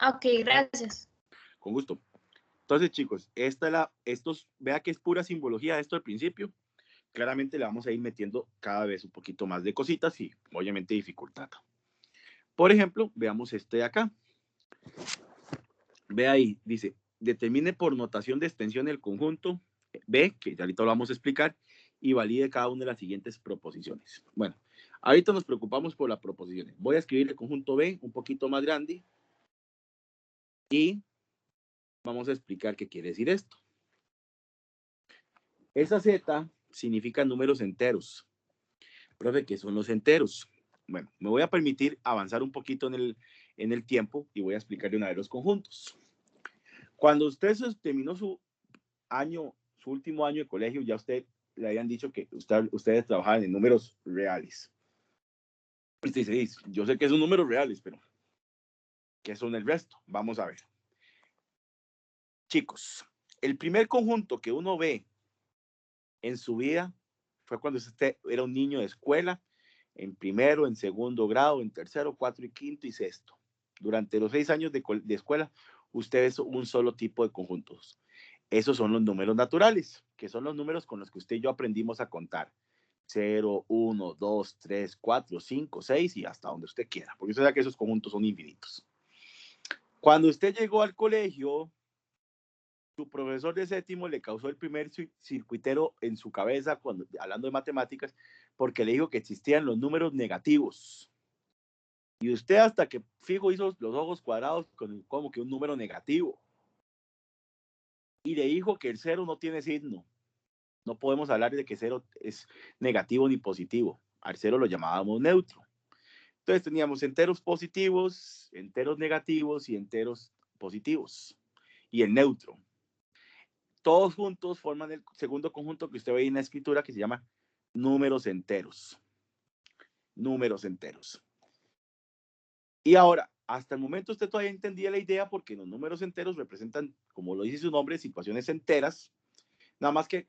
Ok, gracias. Con gusto. Entonces, chicos, vea que es pura simbología esto al principio. Claramente le vamos a ir metiendo cada vez un poquito más de cositas y obviamente dificultad. Por ejemplo, veamos este de acá. Ve ahí, dice, determine por notación de extensión el conjunto B, que ahorita lo vamos a explicar, y valide cada una de las siguientes proposiciones. Bueno, ahorita nos preocupamos por las proposiciones. Voy a escribir el conjunto B un poquito más grande y vamos a explicar qué quiere decir esto. Esa Z significa números enteros. Profe, ¿qué son los enteros? Bueno, me voy a permitir avanzar un poquito en el tiempo y voy a explicarle una de los conjuntos. Cuando usted terminó su último año de colegio, ya usted le habían dicho que ustedes trabajaban en números reales. Y usted dice, yo sé que son números reales, pero ¿qué son el resto? Vamos a ver. Chicos, el primer conjunto que uno ve en su vida fue cuando usted era un niño de escuela, en primero, en segundo grado, en tercero, cuarto y quinto y sexto. Durante los 6 años de escuela, usted ve un solo tipo de conjuntos. Esos son los números naturales, que son los números con los que usted y yo aprendimos a contar. 0, 1, 2, 3, 4, 5, 6 y hasta donde usted quiera, porque usted sabe que esos conjuntos son infinitos. Cuando usted llegó al colegio, su profesor de séptimo le causó el primer circuitero en su cabeza, hablando de matemáticas, porque le dijo que existían los números negativos. Y usted hasta que fijo hizo los ojos cuadrados con como que un número negativo. Y le dijo que el cero no tiene signo. No podemos hablar de que cero es negativo ni positivo. Al cero lo llamábamos neutro. Entonces teníamos enteros positivos, enteros negativos y enteros positivos. Y el neutro. Todos juntos forman el segundo conjunto que usted ve en la escritura que se llama números enteros. Números enteros. Y ahora, hasta el momento usted todavía entendía la idea porque los números enteros representan, como lo dice su nombre, situaciones enteras. Nada más que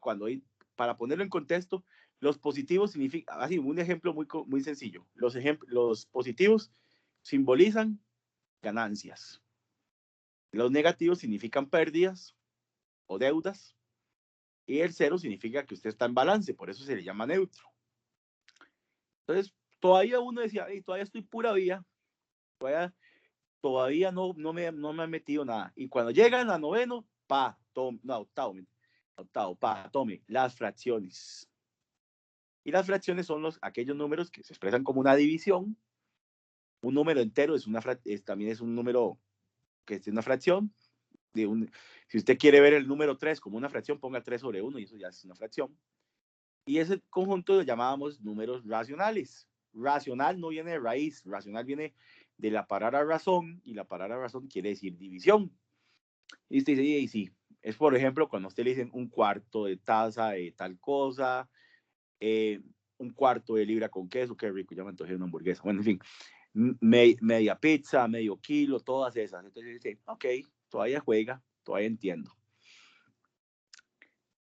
para ponerlo en contexto, los positivos significan, así, un ejemplo muy sencillo. Los positivos simbolizan ganancias. Los negativos significan pérdidas o deudas. Y el cero significa que usted está en balance, por eso se le llama neutro. Entonces, todavía uno decía, hey, todavía estoy pura vía, todavía no me han metido nada. Y cuando llegan a noveno, tome las fracciones. Y las fracciones son aquellos números que se expresan como una división. Un número entero también es un número que es una fracción. Si usted quiere ver el número 3 como una fracción, ponga 3 sobre 1 y eso ya es una fracción. Y ese conjunto lo llamábamos números racionales. Racional no viene de raíz, racional viene de la palabra razón, y la palabra razón quiere decir división. Y usted dice, y sí, es por ejemplo cuando a usted le dicen un cuarto de taza de tal cosa, un cuarto de libra con queso, qué rico, ya me antojé una hamburguesa. Bueno, en fin, media pizza, medio kilo, todas esas. Entonces dice, ok, todavía juega, todavía entiendo.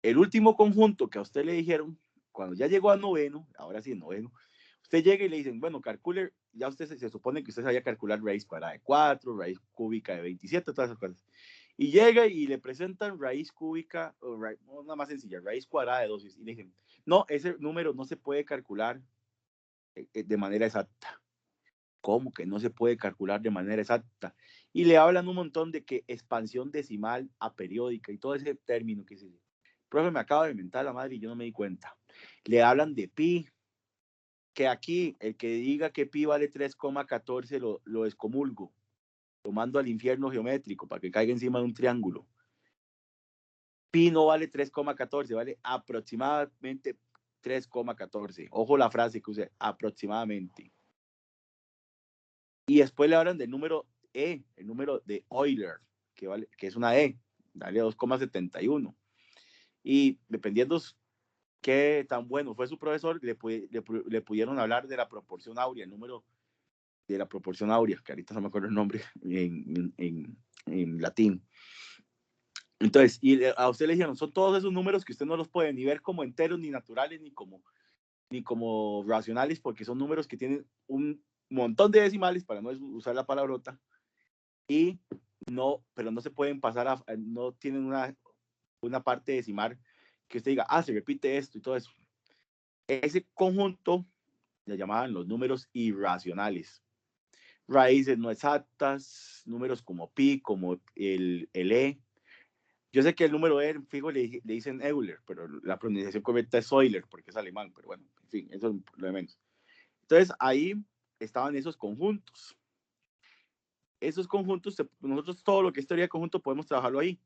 El último conjunto que a usted le dijeron, cuando ya llegó a noveno, ahora sí, noveno, usted llega y le dicen, bueno, calcule, ya usted se supone que usted sabía calcular raíz cuadrada de 4, raíz cúbica de 27, todas esas cosas. Y llega y le presentan raíz cúbica, una más sencilla, raíz cuadrada de 2, y le dicen, no, ese número no se puede calcular de manera exacta. ¿Cómo que no se puede calcular de manera exacta? Y le hablan un montón de que expansión decimal aperiódica y todo ese término que se... Profe, me acaba de inventar la madre y yo no me di cuenta. Le hablan de pi, que aquí el que diga que pi vale 3,14 lo excomulgo, lo mando al infierno geométrico para que caiga encima de un triángulo. Pi no vale 3,14, vale aproximadamente 3,14. Ojo la frase que use, aproximadamente. Y después le hablan del número E, el número de Euler, que es una E, dale 2,71. Y dependiendo qué tan bueno fue su profesor, le pudieron hablar de la proporción áurea, el número de la proporción áurea, que ahorita no me acuerdo el nombre en latín. Entonces, y a usted le dijeron, son todos esos números que usted no los puede ni ver como enteros, ni naturales, ni como racionales, porque son números que tienen un montón de decimales, para no usar la palabrota, y pero no se pueden pasar no tienen una parte decimal que usted diga, se repite esto y todo eso. Ese conjunto le llamaban los números irracionales. Raíces no exactas, números como pi, como el e. Yo sé que el número e, fijo, le dicen Euler, pero la pronunciación correcta es Euler, porque es alemán, pero bueno, en fin, eso es lo de menos. Entonces, ahí estaban esos conjuntos. Esos conjuntos, nosotros todo lo que es teoría de conjunto podemos trabajarlo ahí.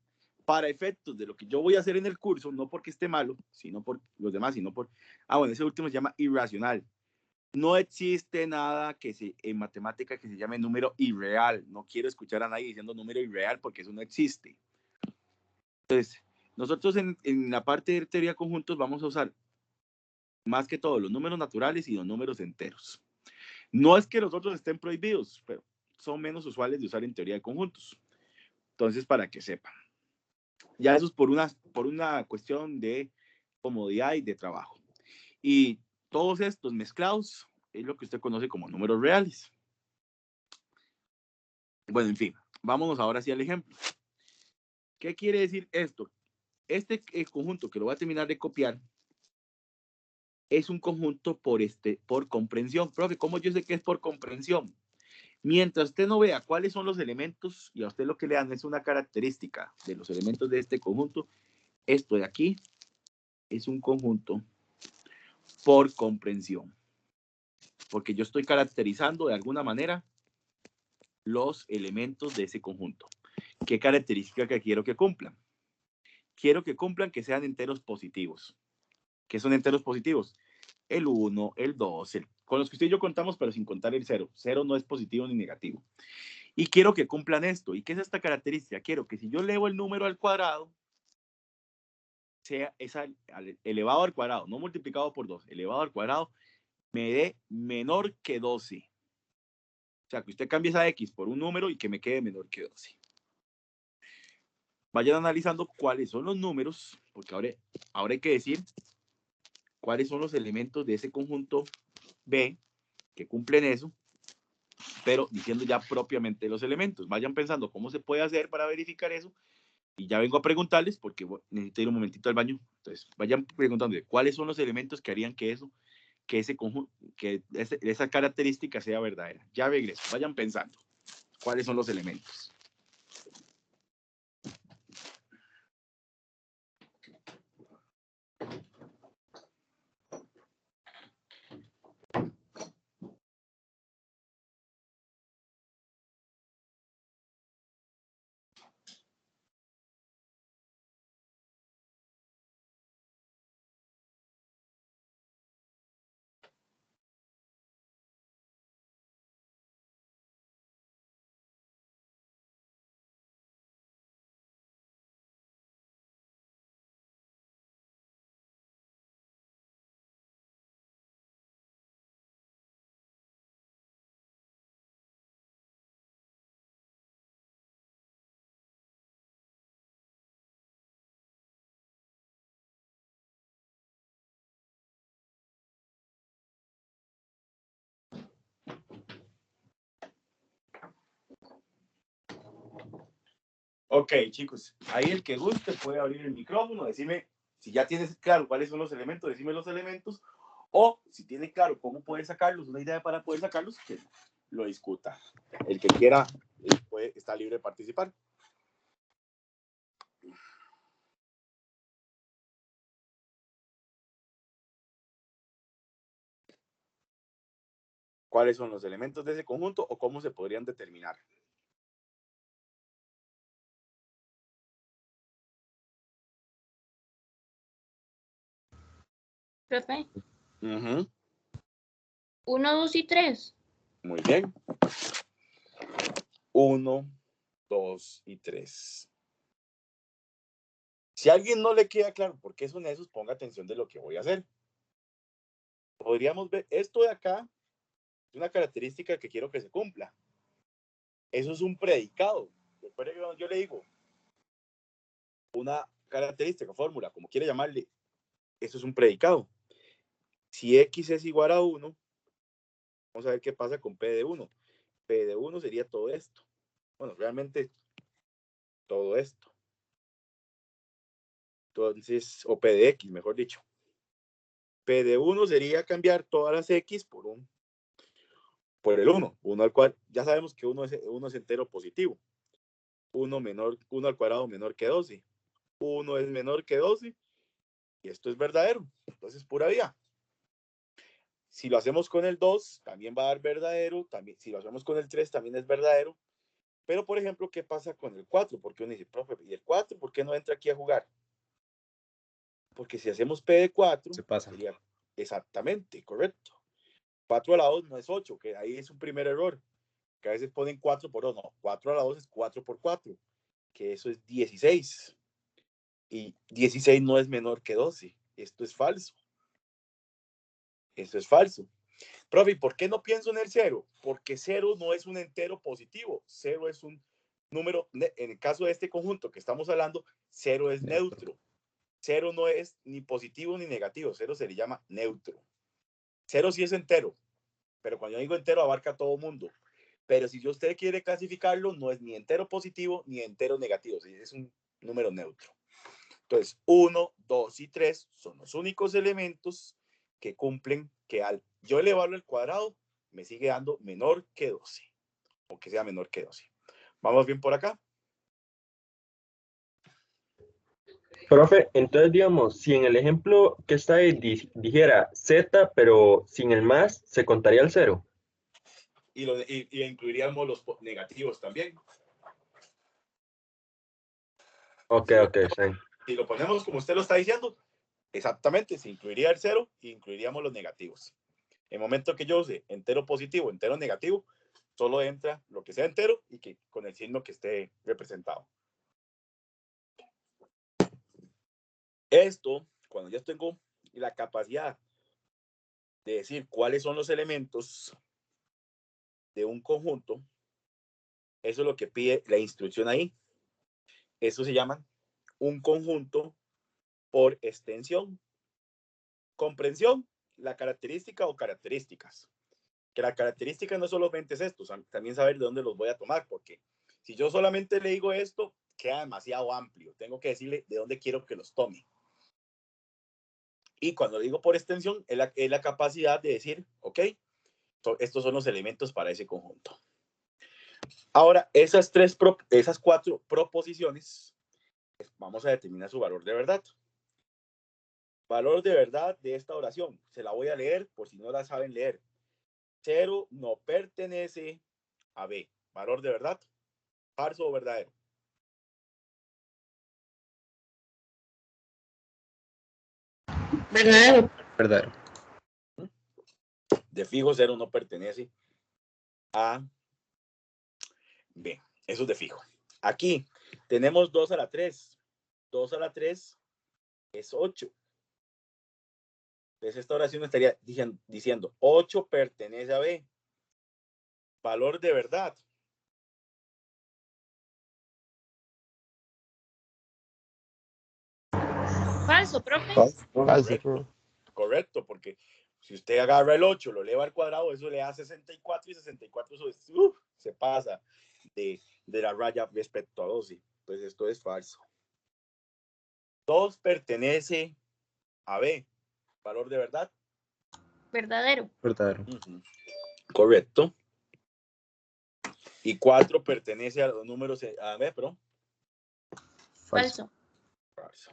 Para efectos de lo que yo voy a hacer en el curso, no porque esté malo, sino por los demás, sino por... bueno, ese último se llama irracional. No existe nada en matemática que se llame número irreal. No quiero escuchar a nadie diciendo número irreal porque eso no existe. Entonces, nosotros en la parte de teoría de conjuntos vamos a usar más que todo los números naturales y los números enteros. No es que los otros estén prohibidos, pero son menos usuales de usar en teoría de conjuntos. Entonces, para que sepan. Ya eso es por una cuestión de comodidad y de trabajo. Y todos estos mezclados es lo que usted conoce como números reales. Bueno, en fin, vámonos ahora sí al ejemplo. ¿Qué quiere decir esto? Este conjunto que lo voy a terminar de copiar es un conjunto por comprensión. Profe, ¿cómo yo sé que es por comprensión? Mientras usted no vea cuáles son los elementos y a usted lo que le dan es una característica de los elementos de este conjunto, esto de aquí es un conjunto por comprensión. Porque yo estoy caracterizando de alguna manera los elementos de ese conjunto. ¿Qué característica que quiero que cumplan? Quiero que cumplan que sean enteros positivos. ¿Qué son enteros positivos? El 1, el 2, con los que usted y yo contamos, pero sin contar el 0. 0 no es positivo ni negativo. Y quiero que cumplan esto. ¿Y qué es esta característica? Quiero que si yo elevo el número al cuadrado, sea elevado al cuadrado, no multiplicado por 2, elevado al cuadrado, me dé menor que 12. O sea, que usted cambie esa X por un número y que me quede menor que 12. Vayan analizando cuáles son los números, porque ahora hay que decir cuáles son los elementos de ese conjunto B que cumplen eso, pero diciendo ya propiamente los elementos. Vayan pensando cómo se puede hacer para verificar eso y ya vengo a preguntarles porque necesito ir un momentito al baño. Entonces, vayan preguntando cuáles son los elementos que harían que ese conjunto, esa característica sea verdadera. Ya regreso. Vayan pensando cuáles son los elementos. Ok, chicos, ahí el que guste puede abrir el micrófono, decirme si ya tienes claro cuáles son los elementos, decime los elementos, o si tiene claro cómo poder sacarlos, una idea para poder sacarlos, que lo discuta. El que quiera está libre de participar. ¿Cuáles son los elementos de ese conjunto o cómo se podrían determinar? Profe. 1, 2 y 3. Muy bien. 1, 2 y 3. Si a alguien no le queda claro por qué son esos, ponga atención de lo que voy a hacer. Podríamos ver esto de acá, es una característica que quiero que se cumpla. Eso es un predicado. Recuerde que yo le digo una característica, fórmula, como quiere llamarle, eso es un predicado. Si X es igual a 1, vamos a ver qué pasa con P de 1. P de 1 sería todo esto. Bueno, realmente todo esto. Entonces, o P de X, mejor dicho. P de 1 sería cambiar todas las X por el 1. 1 al cual, ya sabemos que 1 es entero positivo. 1 al cuadrado menor que 12. 1 es menor que 12. Y esto es verdadero. Entonces, pura vía. Si lo hacemos con el 2, también va a dar verdadero. También, si lo hacemos con el 3, también es verdadero. Pero, por ejemplo, ¿qué pasa con el 4? Porque uno dice, profe, ¿y el 4 por qué no entra aquí a jugar? Porque si hacemos P de 4, Se pasa. sería exactamente, correcto. 4 a la 2 no es 8, que ahí es un primer error. Que a veces ponen 4 por 2. No, 4 a la 2 es 4 por 4, que eso es 16. Y 16 no es menor que 12. Esto es falso. Esto es falso. Profe, ¿por qué no pienso en el 0? Porque 0 no es un entero positivo. 0 es un número, en el caso de este conjunto que estamos hablando, 0 es neutro. 0 no es ni positivo ni negativo. 0 se le llama neutro. 0 sí es entero, pero cuando yo digo entero abarca a todo mundo. Pero si usted quiere clasificarlo, no es ni entero positivo ni entero negativo. Es un número neutro. Entonces, 1, 2 y 3 son los únicos elementos que cumplen que al yo elevarlo al cuadrado, me sigue dando menor que 12. O que sea menor que 12. ¿Vamos bien por acá? Profe, entonces digamos, si en el ejemplo que está ahí dijera Z, pero sin el más, ¿se contaría el 0? Y incluiríamos los negativos también. Ok, sí. Si lo ponemos como usted lo está diciendo, exactamente, se incluiría el 0 e incluiríamos los negativos. En el momento que yo use entero positivo, entero negativo, solo entra lo que sea entero y que con el signo que esté representado. Esto, cuando ya tengo la capacidad de decir cuáles son los elementos de un conjunto, eso es lo que pide la instrucción ahí. Eso se llama un conjunto por extensión. Comprensión, la característica o características. Que la característica no solamente es esto, también saber de dónde los voy a tomar, porque si yo solamente le digo esto, queda demasiado amplio. Tengo que decirle de dónde quiero que los tome. Y cuando digo por extensión, es la capacidad de decir, ok, estos son los elementos para ese conjunto. Ahora, esas 4 proposiciones, vamos a determinar su valor de verdad. Valor de verdad de esta oración. Se la voy a leer por si no la saben leer. 0 no pertenece a B. Valor de verdad. ¿Falso o verdadero? Verdadero. Verdadero. De fijo, 0 no pertenece a B. Eso es de fijo. Aquí tenemos 2 a la 3. 2 a la 3 es 8. Entonces esta oración estaría diciendo 8 pertenece a B. Valor de verdad. Falso, profe. Falso. Correcto, porque si usted agarra el 8, lo eleva al cuadrado, eso le da 64 y 64 eso se pasa de la raya respecto a 12. Entonces esto es falso. 2 pertenece a B. Valor de verdad. Verdadero. Verdadero. Correcto. Y 4 pertenece a los números a B, pero Falso. falso.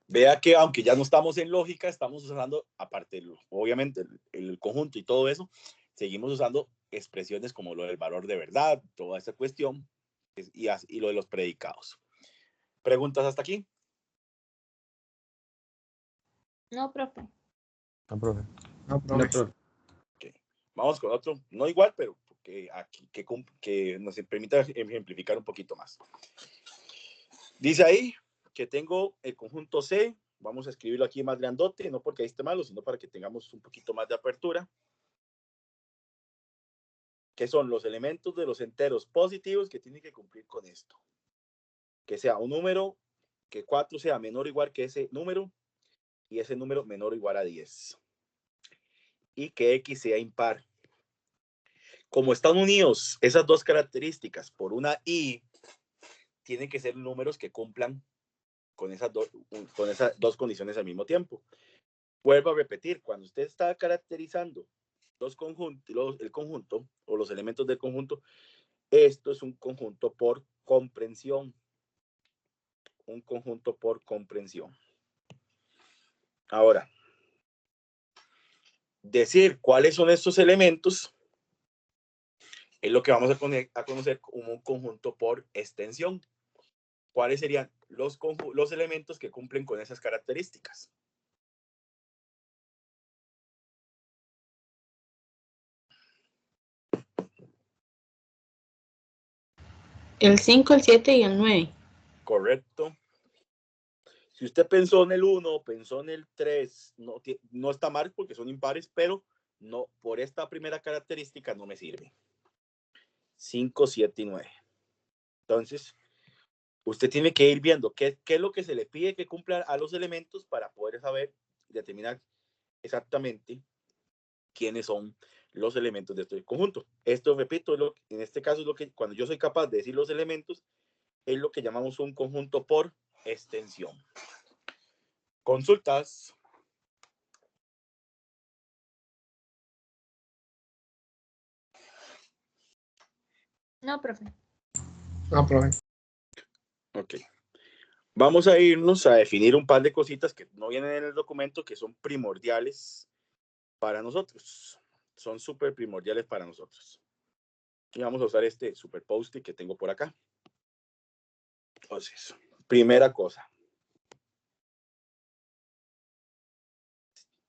Vea que aunque ya no estamos en lógica, estamos usando, aparte, obviamente, el conjunto y todo eso, seguimos usando expresiones como lo del valor de verdad, toda esa cuestión, y lo de los predicados. ¿Preguntas hasta aquí? No, profe. No, profe. No, profe. Okay. Vamos con otro, no igual, pero que aquí que nos permita ejemplificar un poquito más. Dice ahí que tengo el conjunto C, vamos a escribirlo aquí más grandote, no porque ahí esté malo, sino para que tengamos un poquito más de apertura, que son los elementos de los enteros positivos que tienen que cumplir con esto. Que sea un número, que 4 sea menor o igual que ese número, y ese número menor o igual a 10. Y que X sea impar. Como están unidos esas dos características por una I, tienen que ser números que cumplan con esas dos condiciones al mismo tiempo. Vuelvo a repetir, cuando usted está caracterizando el conjunto o los elementos del conjunto, esto es un conjunto por comprensión. Un conjunto por comprensión. Ahora, decir cuáles son estos elementos es lo que vamos a conocer como un conjunto por extensión. ¿Cuáles serían los elementos que cumplen con esas características? El 5, el 7 y el 9. Correcto. Si usted pensó en el 1, pensó en el 3, no está mal porque son impares, pero no, por esta primera característica no me sirve. 5, 7 y 9. Entonces, usted tiene que ir viendo qué es lo que se le pide que cumpla a los elementos para poder saber, determinar exactamente quiénes son los elementos de este conjunto. Esto, repito, en este caso es lo que, cuando yo soy capaz de decir los elementos, es lo que llamamos un conjunto por extensión. Consultas. No, profe. No, profe. Ok. Vamos a irnos a definir un par de cositas que no vienen en el documento, que son primordiales para nosotros. Son súper primordiales para nosotros. Y vamos a usar este super post-it que tengo por acá. Entonces, primera cosa.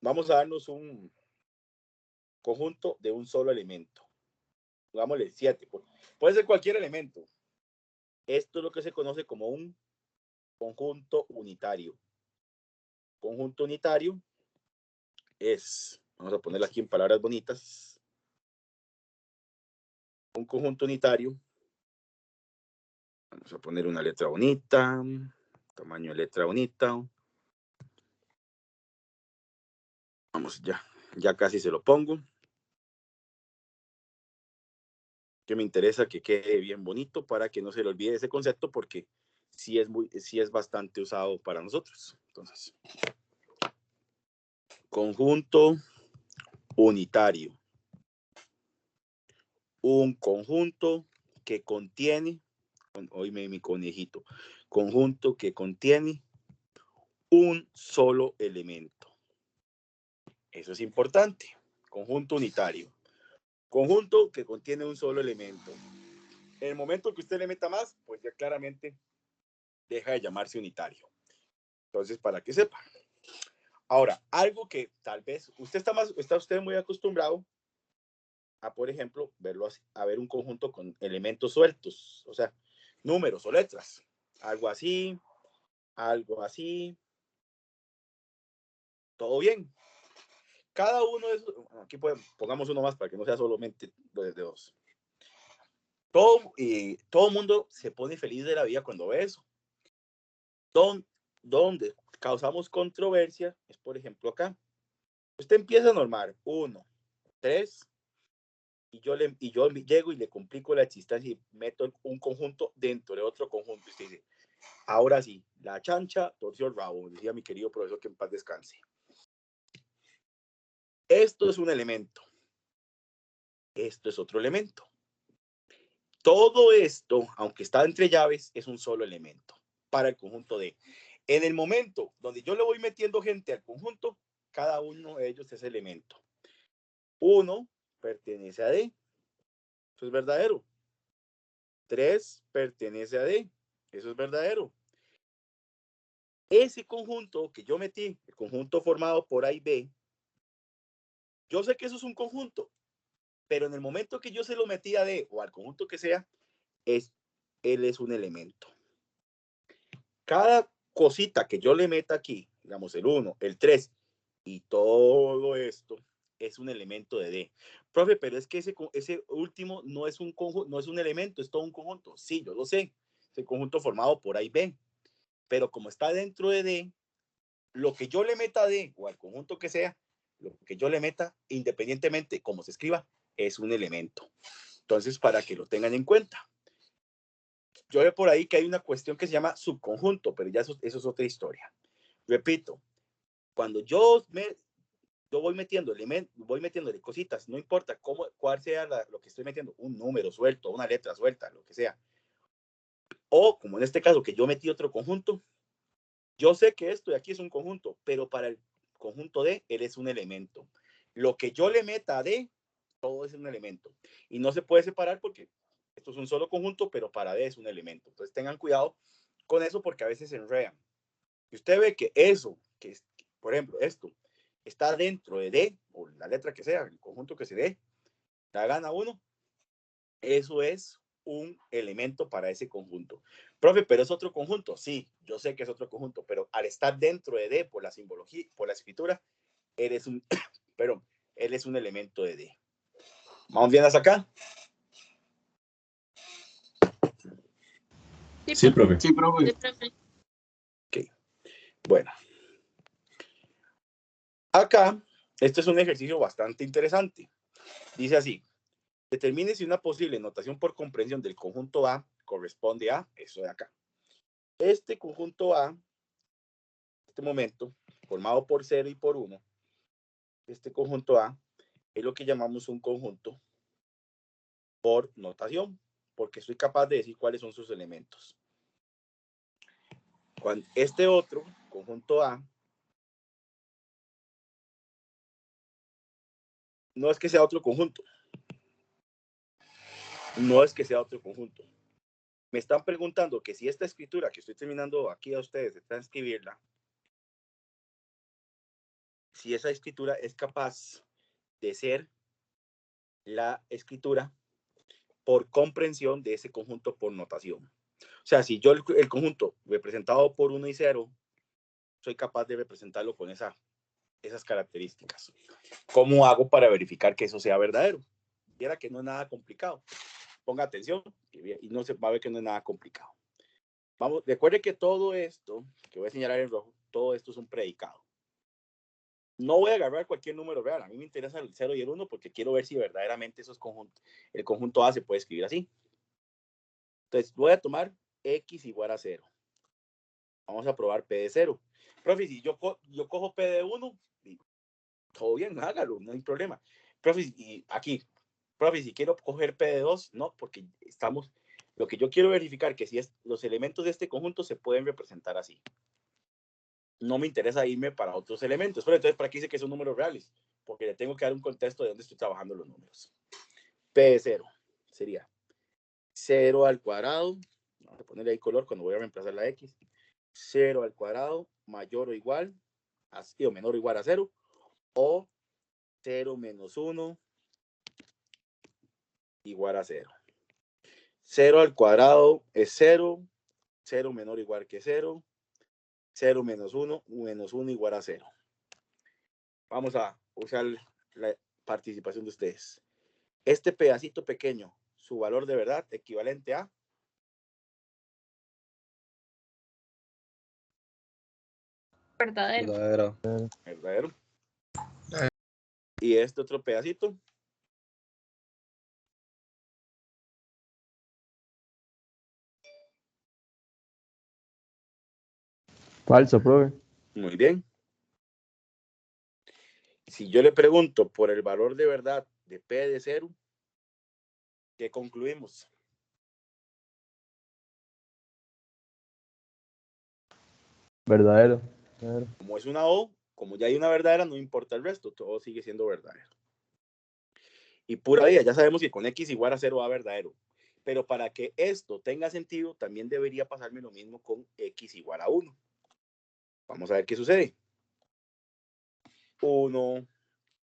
Vamos a darnos un conjunto de un solo elemento. Pongámosle 7. Puede ser cualquier elemento. Esto es lo que se conoce como un conjunto unitario. Conjunto unitario es, vamos a ponerlo aquí en palabras bonitas, un conjunto unitario. Vamos a poner una letra bonita, tamaño de letra bonita. Vamos, ya casi se lo pongo. Que me interesa que quede bien bonito para que no se le olvide ese concepto, porque sí es bastante usado para nosotros. Entonces, conjunto unitario. Un conjunto que contiene, oíme mi conejito, conjunto que contiene un solo elemento. Eso es importante. Conjunto unitario. Conjunto que contiene un solo elemento. En el momento que usted le meta más, pues ya claramente deja de llamarse unitario. Entonces, para que sepa. Ahora, algo que tal vez está usted muy acostumbrado a, por ejemplo, verlo así, a ver un conjunto con elementos sueltos, o sea, números o letras. Algo así, todo bien. Cada uno de esos, aquí pongamos uno más para que no sea solamente de dos. Todo el mundo se pone feliz de la vida cuando ve eso. Donde causamos controversia es, por ejemplo, acá. Usted empieza a normar 1, 3, y yo llego y le complico la existencia y meto un conjunto dentro de otro conjunto. Usted dice, ahora sí, la chancha torció el rabo, decía mi querido profesor, que en paz descanse. Esto es un elemento. Esto es otro elemento. Todo esto, aunque está entre llaves, es un solo elemento para el conjunto D. En el momento donde yo le voy metiendo gente al conjunto, cada uno de ellos es elemento. 1 pertenece a D. Eso es verdadero. 3 pertenece a D. Eso es verdadero. Ese conjunto que yo metí, el conjunto formado por A y B, yo sé que eso es un conjunto, pero en el momento que yo se lo metí a D o al conjunto que sea, él es un elemento. Cada cosita que yo le meta aquí, digamos el 1, el 3 y todo esto, es un elemento de D. Profe, pero es que ese último no es un conjunto, no es un elemento, es todo un conjunto. Sí, yo lo sé. Es el conjunto formado por A y B. Pero como está dentro de D, lo que yo le meta a D o al conjunto que sea, lo que yo le meta, independientemente cómo se escriba, es un elemento. Entonces, para que lo tengan en cuenta. Yo veo por ahí que hay una cuestión que se llama subconjunto, pero ya eso es otra historia. Repito, cuando yo voy metiendo elementos, voy metiéndole cositas, no importa cuál sea lo que estoy metiendo, un número suelto, una letra suelta, lo que sea. O, como en este caso, que yo metí otro conjunto, yo sé que esto de aquí es un conjunto, pero para el conjunto D, él es un elemento. Lo que yo le meta a D, todo es un elemento. Y no se puede separar porque esto es un solo conjunto, pero para D es un elemento. Entonces tengan cuidado con eso porque a veces se enredan. Si usted ve que eso, por ejemplo, esto, está dentro de D, o la letra que sea, el conjunto que se dé, la gana uno, eso es un elemento para ese conjunto. Profe, pero es otro conjunto. Sí, yo sé que es otro conjunto, pero al estar dentro de D por la simbología, por la escritura, él es un, perdón, él es un elemento de D. ¿Vamos bien hasta acá? Sí, profe. Sí, profe. Ok, bueno. Acá, este es un ejercicio bastante interesante. Dice así, determine si una posible notación por comprensión del conjunto A corresponde a eso de acá. Este conjunto A, en este momento, formado por 0 y por 1, este conjunto A es lo que llamamos un conjunto por notación, porque soy capaz de decir cuáles son sus elementos. Cuando este otro conjunto A no es que sea otro conjunto. No es que sea otro conjunto. Me están preguntando que si esta escritura que estoy terminando aquí a ustedes de transcribirla, si esa escritura es capaz de ser la escritura por comprensión de ese conjunto por notación. O sea, si yo el conjunto representado por 1 y 0, soy capaz de representarlo con esas características. ¿Cómo hago para verificar que eso sea verdadero? Viera que no es nada complicado. Ponga atención y no se va a ver que no es nada complicado. Vamos, recuerde que todo esto, que voy a señalar en rojo, todo esto es un predicado. No voy a agarrar cualquier número real. A mí me interesa el 0 y el 1 porque quiero ver si verdaderamente esos conjuntos, el conjunto A se puede escribir así. Entonces, voy a tomar X igual a 0. Vamos a probar P de 0. Profe, si yo cojo P de 1, todo bien, hágalo, no hay problema. Profe, y aquí, profe, si quiero coger P de 2, no, porque lo que yo quiero verificar que si los elementos de este conjunto se pueden representar así. No me interesa irme para otros elementos. Pero entonces, ¿para qué dice que son números reales? Porque le tengo que dar un contexto de dónde estoy trabajando los números. P de 0 sería 0 al cuadrado. Vamos a ponerle ahí color cuando voy a reemplazar la X. 0 al cuadrado mayor o igual, o menor o igual a 0. O 0 menos 1 igual a 0. 0 al cuadrado es 0. 0 menor o igual que 0. 0 menos 1 igual a 0. Vamos a usar la participación de ustedes. Este pedacito pequeño, su valor de verdad equivalente a Verdadero. verdadero. Y este otro pedacito Falso, profe. muy bien. Si yo le pregunto por el valor de verdad de P de 0, ¿qué concluimos? Verdadero. Como es una O, como ya hay una verdadera, no importa el resto, todo sigue siendo verdadero. Y pura vida, ya sabemos que con X igual a 0 va verdadero. Pero para que esto tenga sentido, también debería pasarme lo mismo con X igual a 1. Vamos a ver qué sucede. 1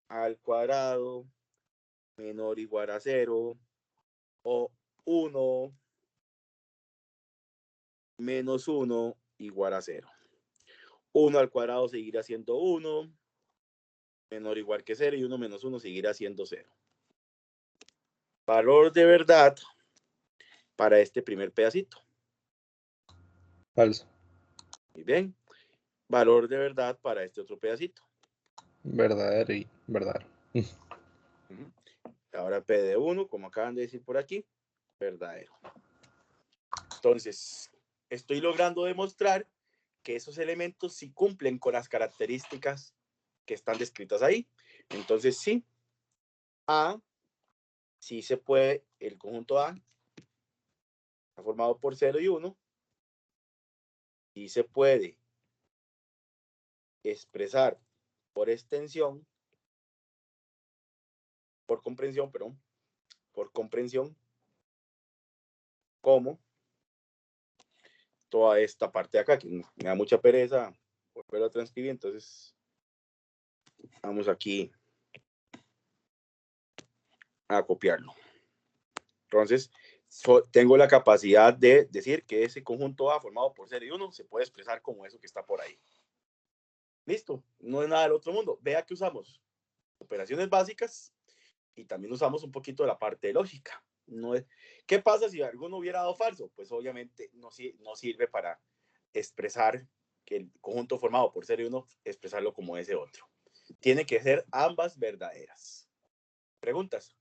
al cuadrado menor o igual a 0. O 1 menos 1 igual a 0. 1 al cuadrado seguirá siendo 1, menor o igual que 0, y 1 menos 1 seguirá siendo 0. Valor de verdad para este primer pedacito. Falso. Muy bien. Valor de verdad para este otro pedacito. Verdadero y verdadero. Ahora P de 1, como acaban de decir por aquí, verdadero. Entonces, estoy logrando demostrar que esos elementos sí cumplen con las características que están descritas ahí. Entonces, sí, A, sí se puede, el conjunto A está formado por 0 y 1, sí se puede expresar por extensión, por comprensión, perdón, por comprensión, como toda esta parte de acá, que me da mucha pereza volverlo a transcribir, entonces vamos aquí a copiarlo. Entonces, tengo la capacidad de decir que ese conjunto A formado por 0 y 1 se puede expresar como eso que está por ahí. Listo, no es nada del otro mundo. Vea que usamos operaciones básicas y también usamos un poquito de la parte de lógica. No es, ¿qué pasa si alguno hubiera dado falso? Pues obviamente no sirve para expresar que el conjunto formado por 0 y 1, expresarlo como ese otro. Tiene que ser ambas verdaderas. ¿Preguntas?